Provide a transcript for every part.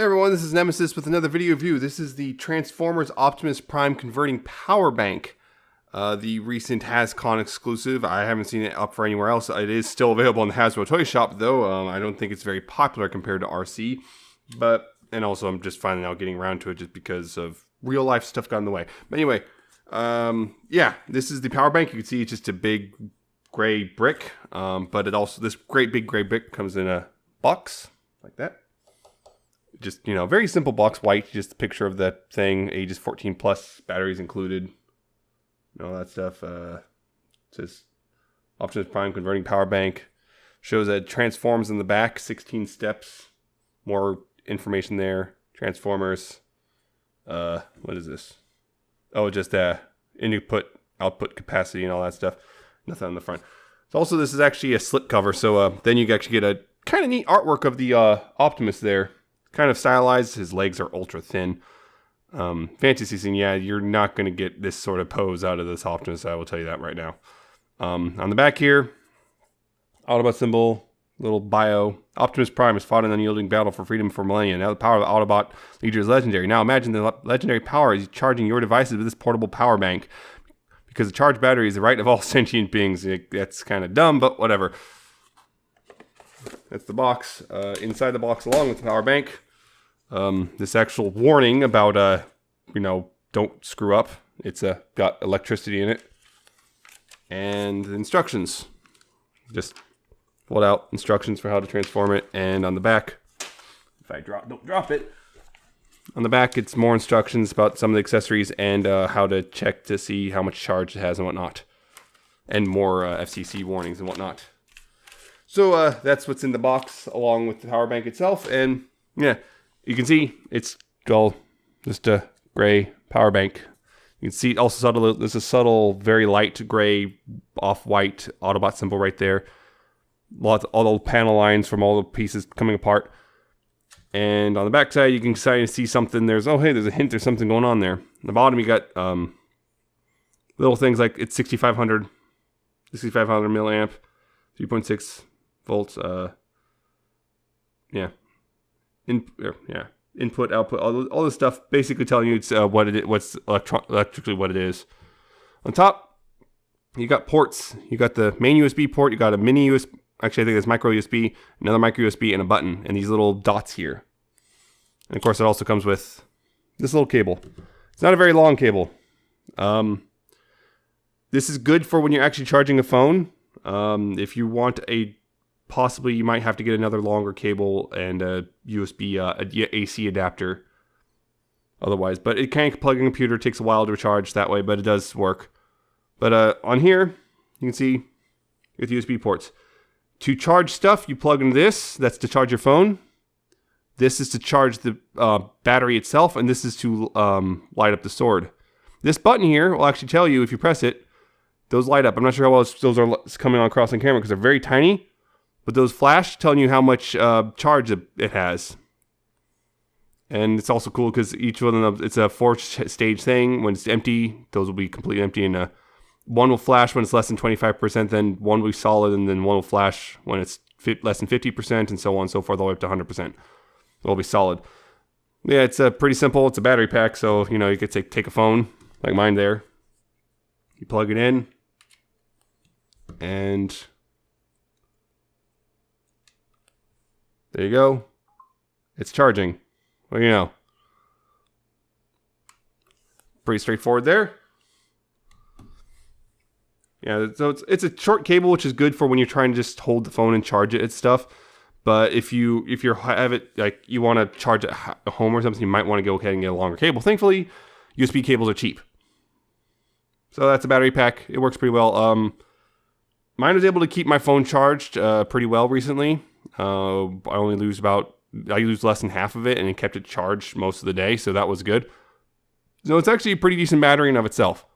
Hey everyone, this is Nemesis with another video review. This is the Transformers Optimus Prime converting power bank. The recent HASCON exclusive. I haven't seen it up for anywhere else. It is still available in the Hasbro toy shop though. I don't think it's very popular compared to RC. And also I'm just finally now getting around to it just because of real life stuff got in the way. But anyway, yeah, this is the power bank. You can see it's just a big gray brick. But it also, this great big gray brick comes in a box like that. Just, you know, very simple box, white, just a picture of the thing, ages 14 plus, batteries included, and all that stuff. It says Optimus Prime converting power bank. Shows that it transforms in the back, 16 steps. More information there. Transformers. What is this? Oh, just input, output capacity and all that stuff. Nothing on the front. So also, this is actually a slip cover, so then you actually get a kind of neat artwork of the Optimus there. Kind of stylized. His legs are ultra thin. Fantasy scene, yeah, you're not going to get this sort of pose out of this Optimus, I will tell you that right now. On the back here, Autobot symbol, little bio. Optimus Prime has fought an unyielding battle for freedom for millennia. Now the power of the Autobot leader is legendary. Now imagine the legendary power is charging your devices with this portable power bank. Because the charged battery is the right of all sentient beings. That's kind of dumb, but whatever. That's the box. Inside the box, along with the power bank, this actual warning about, you know, don't screw up. It's got electricity in it. And instructions. Just fold out instructions for how to transform it. And on the back, if I don't drop it. On the back, it's more instructions about some of the accessories and how to check to see how much charge it has and whatnot. And more FCC warnings and whatnot. So that's what's in the box along with the power bank itself. And yeah, you can see it's all just a gray power bank. You can see also subtle, there's a subtle, very light gray, off-white Autobot symbol right there. All the panel lines from all the pieces coming apart. And on the back side, you can see something. There's a hint there's something going on there. On the bottom, you got little things like it's 6500 milliamp, 3.6 volts, input, output, all this stuff, basically telling you it's what's electrically what it is. On top, you got ports. You got the main USB port. You got a mini USB. Actually, I think it's micro USB, another micro USB, and a button, and these little dots here. And of course, it also comes with this little cable. It's not a very long cable. This is good for when you're actually charging a phone. If you want possibly you might have to get another longer cable and a USB, AC adapter. Otherwise, but it can plug in a computer. It takes a while to recharge that way, but it does work. But on here, you can see with USB ports. To charge stuff, you plug in this. That's to charge your phone. This is to charge the battery itself, and this is to light up the sword. This button here will actually tell you if you press it. Those light up. I'm not sure how well those are coming on across on camera because they're very tiny. But those flash telling you how much charge it has. And it's also cool because each one of them, it's a 4-stage thing. When it's empty, those will be completely empty. And one will flash when it's less than 25%. Then one will be solid. And then one will flash when it's less than 50%. And so on and so forth all the way up to 100%. It'll be solid. Yeah, it's pretty simple. It's a battery pack. So, you know, you could take a phone like mine there. You plug it in. And there you go. It's charging. Well, you know. Pretty straightforward there. Yeah, so it's a short cable, which is good for when you're trying to just hold the phone and charge it and stuff. But if you have it like you want to charge it at home or something, you might want to go ahead and get a longer cable. Thankfully, USB cables are cheap. So that's a battery pack. It works pretty well. Mine was able to keep my phone charged pretty well recently. I lose less than half of it, and it kept it charged most of the day, so that was good. So it's actually a pretty decent battery in of itself.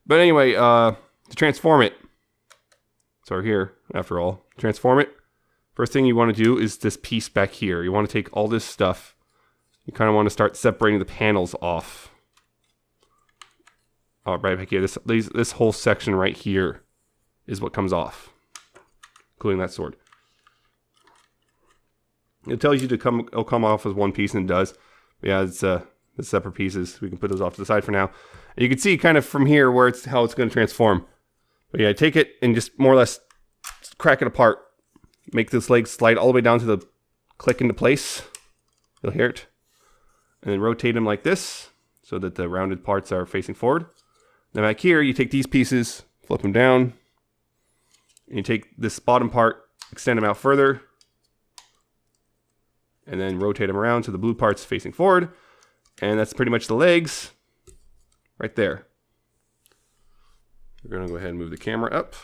But anyway, to transform it, so here, after all, transform it. First thing you want to do is this piece back here. You want to take all this stuff. You kind of want to start separating the panels off. Right back here, this whole section right here is what comes off, including that sword. It tells you to it'll come off as one piece, and it does. But yeah, it's the separate pieces. We can put those off to the side for now. And you can see kind of from here where how it's going to transform. But yeah, take it and just more or less crack it apart. Make this leg slide all the way down to the click into place. You'll hear it. And then rotate them like this so that the rounded parts are facing forward. Now back here, you take these pieces, flip them down, and you take this bottom part, extend them out further, and then rotate them around so the blue part's facing forward. And that's pretty much the legs right there. We're going to go ahead and move the camera up.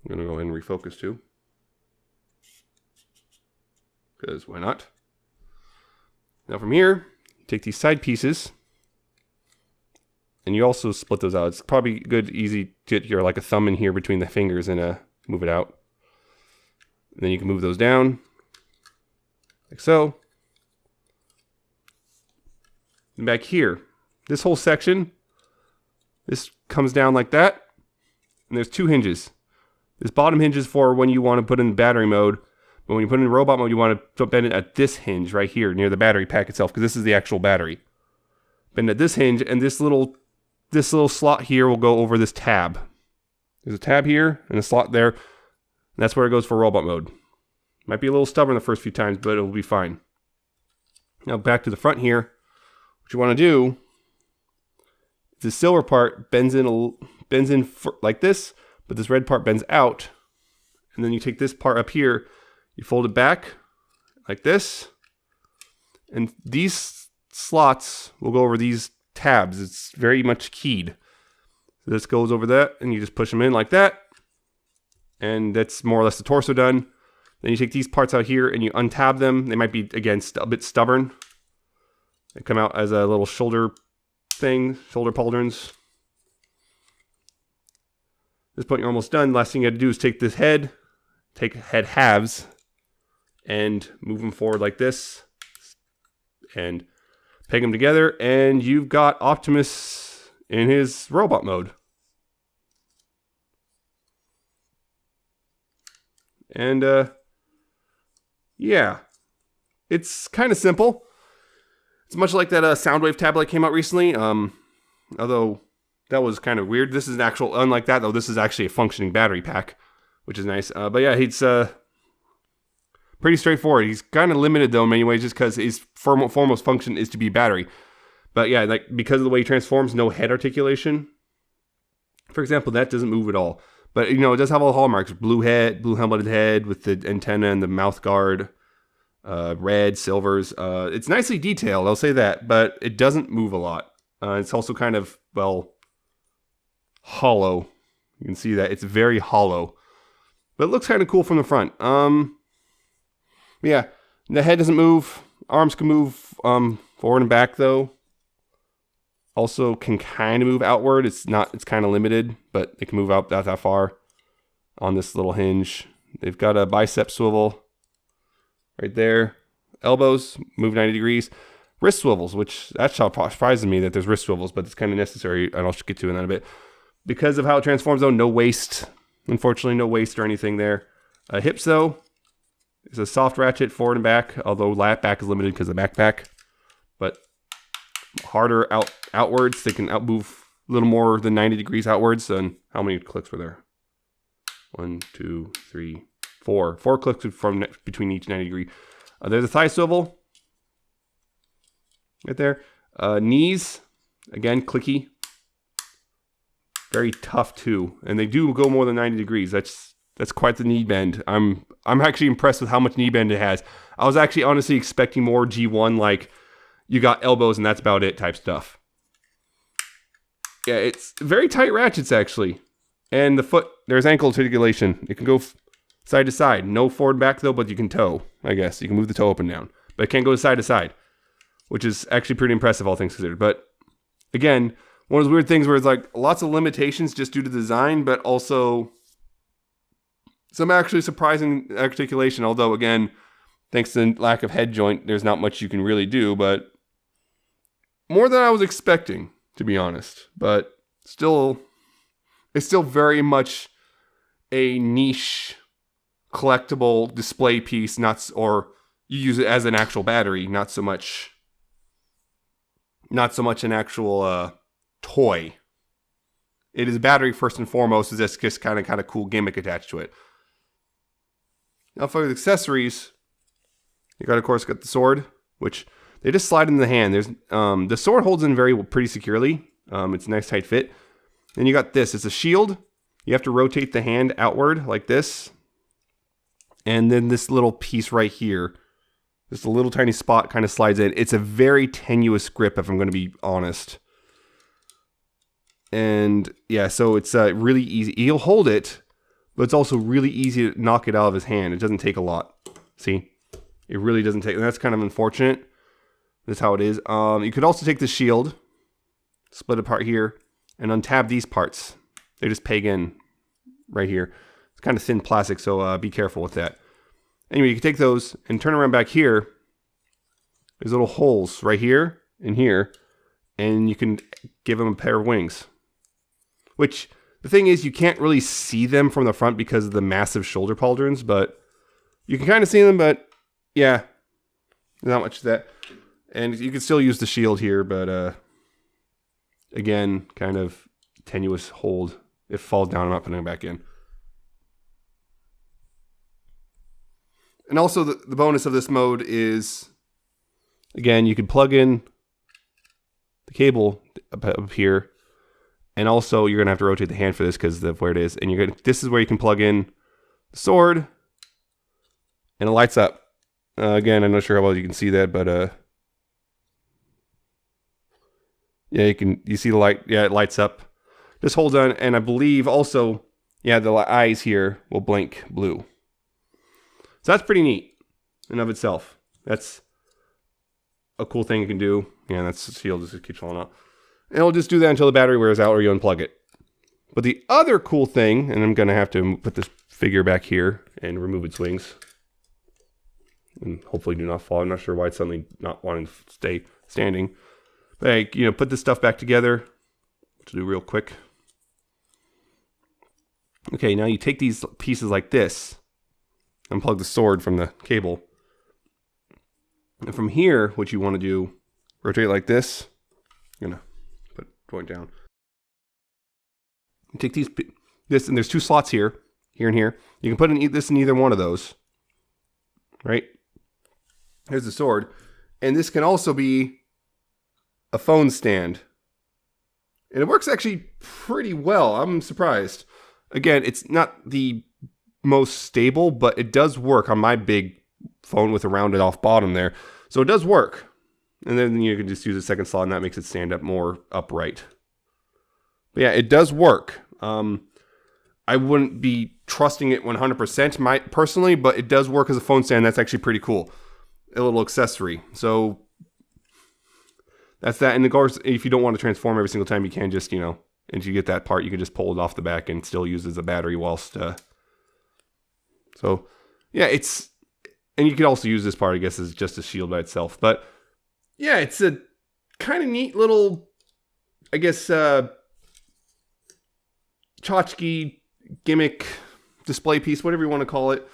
I'm going to go ahead and refocus too, because why not? Now from here, take these side pieces, and you also split those out. It's probably good, easy to get your like a thumb in here between the fingers and move it out. And then you can move those down, like so. And back here, this whole section, this comes down like that, and there's two hinges. This bottom hinge is for when you want to put in battery mode, but when you put in robot mode, you want to bend it at this hinge right here near the battery pack itself, because this is the actual battery. Bend at this hinge, and this little slot here will go over this tab. There's a tab here and a slot there, and that's where it goes for robot mode. Might be a little stubborn the first few times, but it'll be fine. Now back to the front here. What you want to do, the silver part bends in like this, but this red part bends out, and then you take this part up here, you fold it back like this, and these slots will go over these tabs. It's very much keyed. So this goes over that, and you just push them in like that, and that's more or less the torso done. Then you take these parts out here and you untab them. They might be, again, a bit stubborn. They come out as a little shoulder thing, shoulder pauldrons. At this point, you're almost done. Last thing you have to do is take this head, take head halves, and move them forward like this, and peg them together, and you've got Optimus in his robot mode. And yeah, it's kind of simple. It's much like that Soundwave tablet came out recently. Although that was kind of weird. This is an actual, unlike that though, this is actually a functioning battery pack, which is nice. But yeah, he's pretty straightforward. He's kind of limited though in many ways, just because his foremost function is to be battery. But yeah, like because of the way he transforms, no head articulation. For example, that doesn't move at all. But, you know, it does have all the hallmarks. Blue head, blue helmeted head with the antenna and the mouth guard. Red, silvers. It's nicely detailed, I'll say that. But it doesn't move a lot. It's also kind of, well, hollow. You can see that. It's very hollow. But it looks kind of cool from the front. Yeah, the head doesn't move. Arms can move forward and back, though. Also can kind of move outward. It's kind of limited, but it can move out that far on this little hinge. They've got a bicep swivel right there. Elbows move 90 degrees. Wrist swivels, which that surprises me that there's wrist swivels, but it's kind of necessary, and I'll get to in that a bit. Because of how it transforms, though, no waist. Unfortunately, no waist or anything there. Hips, though, is a soft ratchet forward and back, although back is limited because of the backpack. But harder outwards. They can outmove a little more than 90 degrees outwards. And how many clicks were there? 1, 2, 3, 4. 4 clicks from between each 90 degree. There's a thigh swivel right there. Knees, again, clicky. Very tough too, and they do go more than 90 degrees. That's quite the knee bend. I'm actually impressed with how much knee bend it has. I was actually honestly expecting more G1, like you got elbows and that's about it type stuff. Yeah, it's very tight ratchets actually. And the foot, there's ankle articulation. It can go side to side. No forward and back though, but you can toe, I guess. You can move the toe up and down. But it can't go side to side, which is actually pretty impressive, all things considered. But again, one of those weird things where it's like lots of limitations just due to design, but also some actually surprising articulation. Although, again, thanks to the lack of head joint, there's not much you can really do, but more than I was expecting, to be honest. But still, it's still very much a niche collectible display piece, or you use it as an actual battery, not so much an actual toy. It is a battery first and foremost. Is just kind of cool gimmick attached to it. Now for the accessories, you got, of course, got the sword, which they just slide in the hand. There's the sword holds in pretty securely. It's a nice tight fit. Then you got this. It's a shield. You have to rotate the hand outward like this. And then this little piece right here, just a little tiny spot kind of slides in. It's a very tenuous grip, if I'm going to be honest. And yeah, so it's really easy. He'll hold it, but it's also really easy to knock it out of his hand. It doesn't take a lot. See? It really doesn't take, and that's kind of unfortunate. That's how it is. You could also take the shield, split apart here, and untab these parts. They just peg in right here. It's kind of thin plastic, so be careful with that. Anyway, you can take those and turn around back here. There's little holes right here and here, and you can give them a pair of wings. Which, the thing is, you can't really see them from the front because of the massive shoulder pauldrons, but you can kind of see them, but yeah, not much of that. And you can still use the shield here, but again, kind of tenuous hold. It falls down, I'm not putting it back in. And also the bonus of this mode is, again, you can plug in the cable up here, and also you're gonna have to rotate the hand for this because of where it is. And this is where you can plug in the sword, and it lights up. Again, I'm not sure how well you can see that, but yeah, you see the light. Yeah, it lights up. Just hold on, and I believe also, yeah, the eyes here will blink blue. So that's pretty neat in of itself. That's a cool thing you can do. Yeah, that's the shield just keeps falling out. And it'll just do that until the battery wears out or you unplug it. But the other cool thing, and I'm going to have to put this figure back here and remove its wings. And hopefully do not fall. I'm not sure why it's suddenly not wanting to stay standing. But put this stuff back together, which I'll do real quick. Okay, now you take these pieces like this, unplug the sword from the cable. And from here, what you want to do, rotate like this. I'm going to put it going down. You take this, and there's two slots here and here. You can put this in either one of those. Right? Here's the sword. And this can also be a phone stand. And it works actually pretty well. I'm surprised. Again, it's not the most stable, but it does work on my big phone with a rounded off bottom there. So it does work. And then you can just use a second slot, and that makes it stand up more upright. But yeah, it does work. I wouldn't be trusting it 100% personally, but it does work as a phone stand. That's actually pretty cool. A little accessory. So that's that. And of course, if you don't want to transform every single time, you can just, and you get that part, you can just pull it off the back and still use it as a battery whilst. So yeah, and you can also use this part, I guess, as just a shield by itself. But yeah, it's a kind of neat little, I guess, tchotchke gimmick display piece, whatever you want to call it.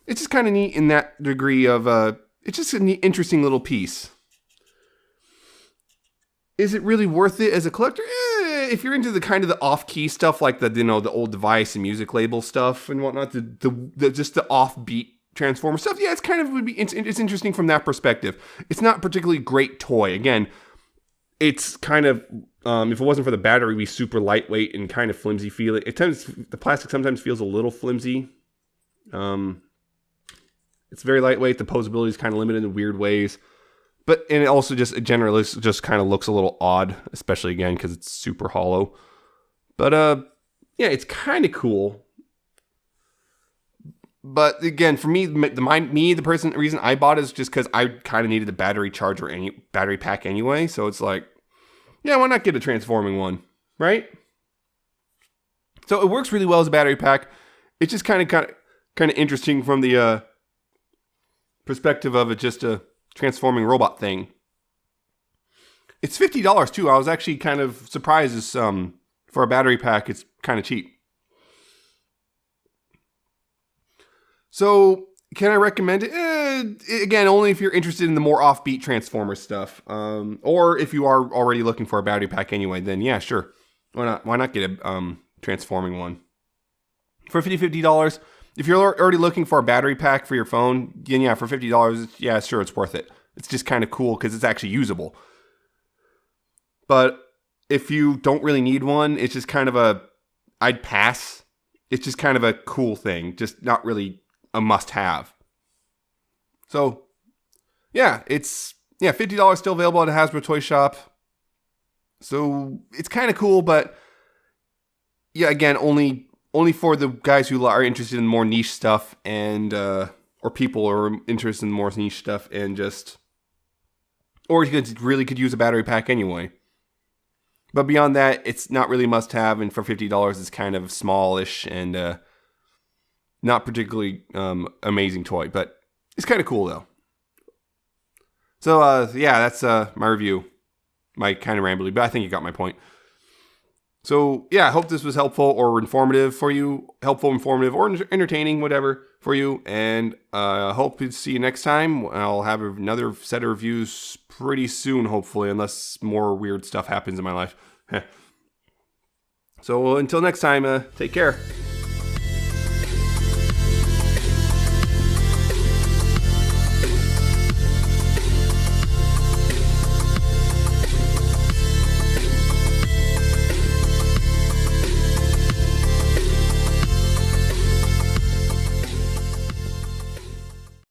It's just kind of neat in that degree of, it's just an interesting little piece. Is it really worth it as a collector? If you're into the kind of the off-key stuff, like the old device and music label stuff and whatnot, just the offbeat Transformer stuff, yeah, it's interesting from that perspective. It's not a particularly great toy. Again, it's kind of, if it wasn't for the battery, it'd be super lightweight and kind of flimsy feeling. The plastic sometimes feels a little flimsy. It's very lightweight. The posability is kind of limited in weird ways. And it also just generally just kind of looks a little odd, especially again because it's super hollow. But yeah, it's kind of cool. But again, for me, the reason I bought it is just because I kind of needed a battery charger, battery pack anyway. So it's like, yeah, why not get a transforming one, right? So it works really well as a battery pack. It's just kind of interesting from the perspective of it just a transforming robot thing. It's $50 too. I was actually kind of surprised as for a battery pack, it's kind of cheap. So, can I recommend it? Again, only if you're interested in the more offbeat Transformer stuff. Or if you are already looking for a battery pack anyway, then yeah, sure. Why not? Why not get a transforming one? For $50, if you're already looking for a battery pack for your phone, then yeah, for $50, yeah, sure, it's worth it. It's just kind of cool because it's actually usable. But if you don't really need one, it's just kind of I'd pass. It's just kind of a cool thing, just not really a must-have. So, yeah, it's $50 still available at a Hasbro toy shop. So it's kind of cool, but yeah, again, only for the guys who are interested in more niche stuff and or people who are interested in more niche stuff and just, or you could use a battery pack anyway. But beyond that, it's not really must-have, and for $50, it's kind of smallish and not particularly amazing toy, but it's kind of cool though. So yeah, that's my review. My kind of rambly, but I think you got my point. So yeah, I hope this was helpful or informative for you. Helpful, informative, or entertaining, whatever for you. And I hope to see you next time. I'll have another set of reviews pretty soon, hopefully, unless more weird stuff happens in my life. So until next time, take care.